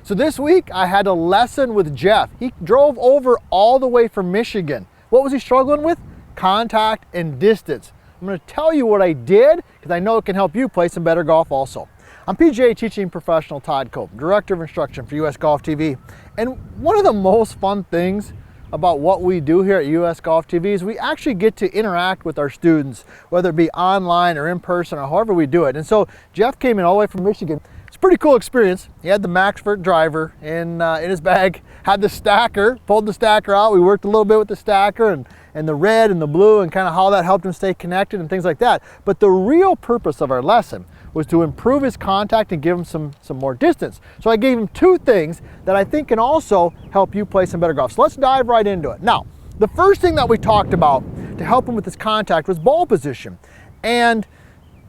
So this week I had a lesson with Jeff. He drove over all the way from Michigan. What was he struggling with? Contact and distance. I'm going to tell you what I did because I know it can help you play some better golf also. I'm PGA teaching professional Todd Kolb, Director of Instruction for US Golf TV. And one of the most fun things about what we do here at US Golf TV is we actually get to interact with our students, whether it be online or in person or however we do it. And so Jeff came in all the way from Michigan. It's a pretty cool experience. He had the Maxford driver in his bag, had the stacker, pulled the stacker out. We worked a little bit with the stacker and the red and the blue and kind of how that helped him stay connected and things like that. But the real purpose of our lesson was to improve his contact and give him some more distance. So I gave him two things that I think can also help you play some better golf. So let's dive right into it. Now, the first thing that we talked about to help him with his contact was ball position. And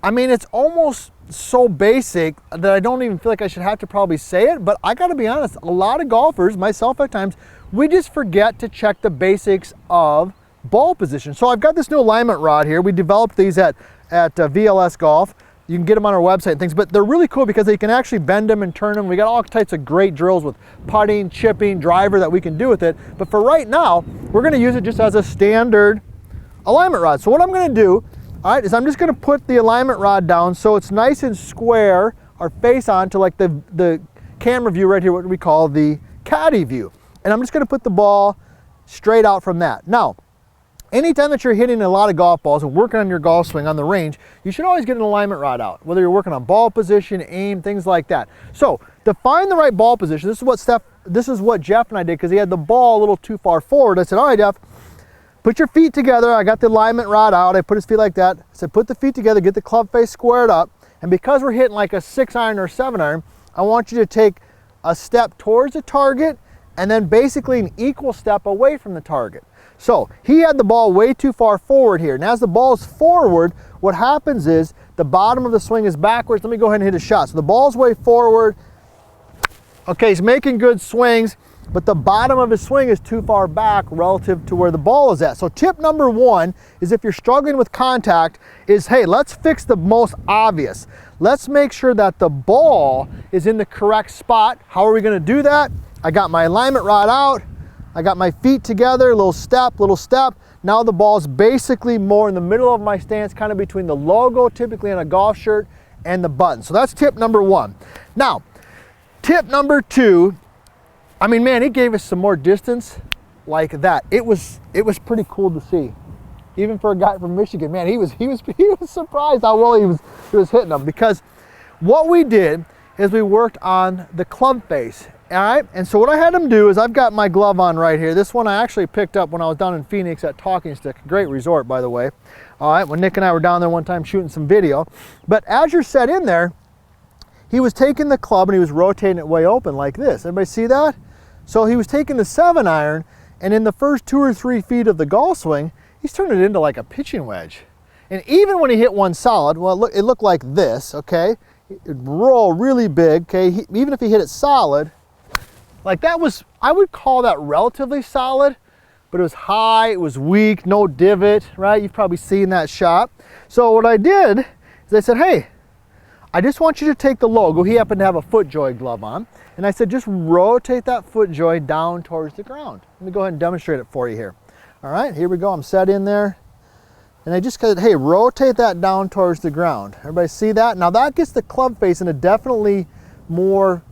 I mean, it's almost so basic that I don't even feel like I should have to probably say it, but I gotta be honest, a lot of golfers, myself at times, we just forget to check the basics of ball position. So I've got this new alignment rod here. We developed these at VLS Golf. You can get them on our website and things, but they're really cool because they can actually bend them and turn them. We got all types of great drills with putting, chipping, driver that we can do with it. But for right now, we're gonna use it just as a standard alignment rod. So what I'm gonna do, all right, is I'm just gonna put the alignment rod down so it's nice and square, our face on to like the camera view right here, what we call the caddy view. And I'm just gonna put the ball straight out from that. Now, anytime that you're hitting a lot of golf balls and working on your golf swing on the range, you should always get an alignment rod out, whether you're working on ball position, aim, things like that. So to find the right ball position, this is what Jeff and I did because he had the ball a little too far forward. I said, all right, Jeff, put your feet together. I got the alignment rod out. I put his feet like that. I said, put the feet together, get the club face squared up. And because we're hitting like a 6-iron or 7-iron, I want you to take a step towards the target and then basically an equal step away from the target. So he had the ball way too far forward here. And as the ball is forward, what happens is the bottom of the swing is backwards. Let me go ahead and hit a shot. So the ball's way forward. Okay, he's making good swings, but the bottom of his swing is too far back relative to where the ball is at. So tip number one is if you're struggling with contact is, hey, let's fix the most obvious. Let's make sure that the ball is in the correct spot. How are we gonna do that? I got my alignment rod out. I got my feet together, little step. Now the ball's basically more in the middle of my stance, kind of between the logo, typically on a golf shirt, and the button. So that's tip number one. Now, tip number two, I mean, man, he gave us some more distance like that. It was pretty cool to see. Even for a guy from Michigan, man, he was surprised how well he was hitting them, because what we did is we worked on the club face. All right, and so what I had him do is I've got my glove on right here. This one I actually picked up when I was down in Phoenix at Talking Stick. Great resort, by the way. All right, when Nick and I were down there one time shooting some video. But as you're set in there, he was taking the club and he was rotating it way open like this. Everybody see that? So he was taking the 7-iron, and in the first 2 or 3 feet of the golf swing, he's turning it into like a pitching wedge. And even when he hit one solid, well, it looked like this, okay? It'd roll really big, okay? Even if he hit it solid, like that was, I would call that relatively solid, but it was high, it was weak, no divot, right? You've probably seen that shot. So what I did is I said, hey, I just want you to take the logo. He happened to have a FootJoy glove on. And I said, just rotate that FootJoy down towards the ground. Let me go ahead and demonstrate it for you here. All right, here we go. I'm set in there. And I just said, hey, rotate that down towards the ground. Everybody see that? Now that gets the club face in a definitely more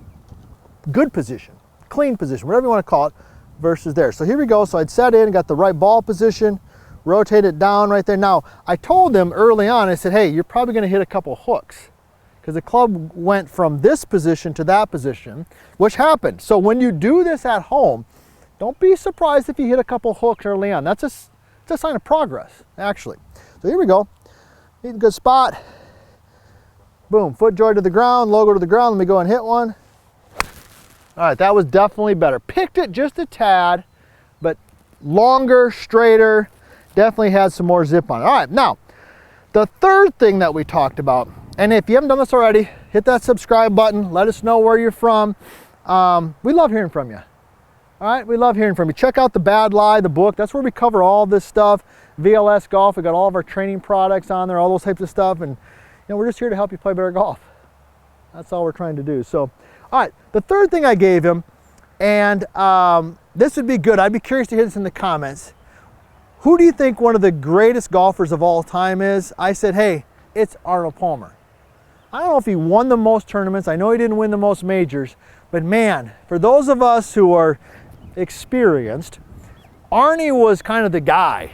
good position. Clean position, whatever you want to call it, versus there. So here we go. So I'd set in, got the right ball position, rotate it down right there. Now, I told them early on, I said, hey, you're probably going to hit a couple hooks because the club went from this position to that position, which happened. So when you do this at home, don't be surprised if you hit a couple hooks early on. It's a sign of progress, actually. So here we go. Need a good spot. Boom, FootJoy to the ground, logo to the ground. Let me go and hit one. All right, that was definitely better. Picked it just a tad, but longer, straighter, definitely had some more zip on it. All right, now, the third thing that we talked about, and if you haven't done this already, hit that subscribe button. Let us know where you're from. We love hearing from you. All right, we love hearing from you. Check out The Bad Lie, the book. That's where we cover all this stuff. VLS Golf, we got all of our training products on there, all those types of stuff. And you know, we're just here to help you play better golf. That's all we're trying to do. So All right, the third thing I gave him, and this would be good. I'd be curious to hear this in the comments. Who do you think one of the greatest golfers of all time is? I said, hey, it's Arnold Palmer. I don't know if he won the most tournaments. I know he didn't win the most majors, but man, for those of us who are experienced, Arnie was kind of the guy.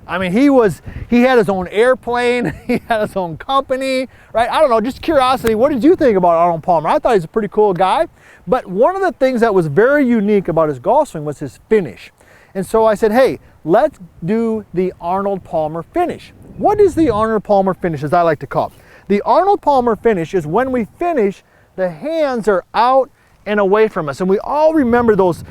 I mean, he had his own airplane, he had his own company, right? I don't know, just curiosity, what did you think about Arnold Palmer? I thought he was a pretty cool guy, but one of the things that was very unique about his golf swing was his finish. And so I said, hey, let's do the Arnold Palmer finish. What is the Arnold Palmer finish, as I like to call it? The Arnold Palmer finish is when we finish, the hands are out and away from us. And we all remember those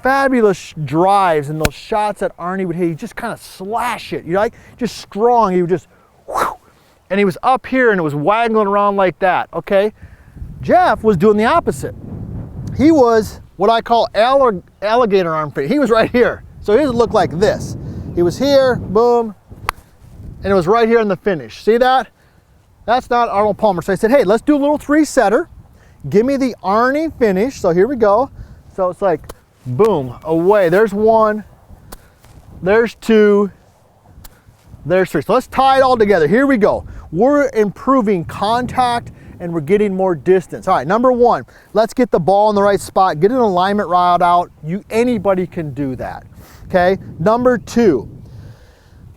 fabulous drives and those shots that Arnie would hit. He just kind of slash it, you know, like just strong. He would just, whoosh, and he was up here and it was waggling around like that, okay? Jeff was doing the opposite. He was what I call alligator arm finish. He was right here. So his looked like this. He was here, boom, and it was right here in the finish. See that? That's not Arnold Palmer. So I said, hey, let's do a little three-setter. Give me the Arnie finish. So here we go. So it's like, boom, away. There's one, there's two, there's three. So let's tie it all together. Here we go. We're improving contact and we're getting more distance. All right, number one, let's get the ball in the right spot, get an alignment route out. Anybody can do that, okay? Number two,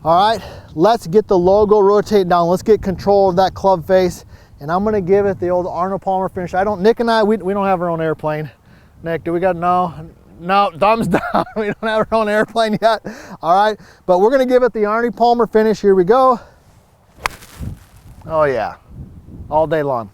all right, let's get the logo rotating down. Let's get control of that club face. And I'm gonna give it the old Arnold Palmer finish. Nick and I, we don't have our own airplane. Nick, do we got, no, thumbs down. We don't have our own airplane yet. All right, but we're gonna give it the Arnie Palmer finish. Here we go. Oh yeah, all day long.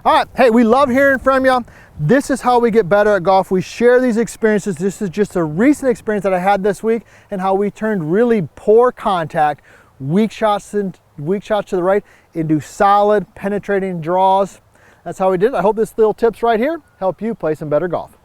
All right, hey, we love hearing from you. This is how we get better at golf. We share these experiences. This is just a recent experience that I had this week and how we turned really poor contact, weak shots to the right into solid penetrating draws. That's how we did it. I hope this little tips right here help you play some better golf.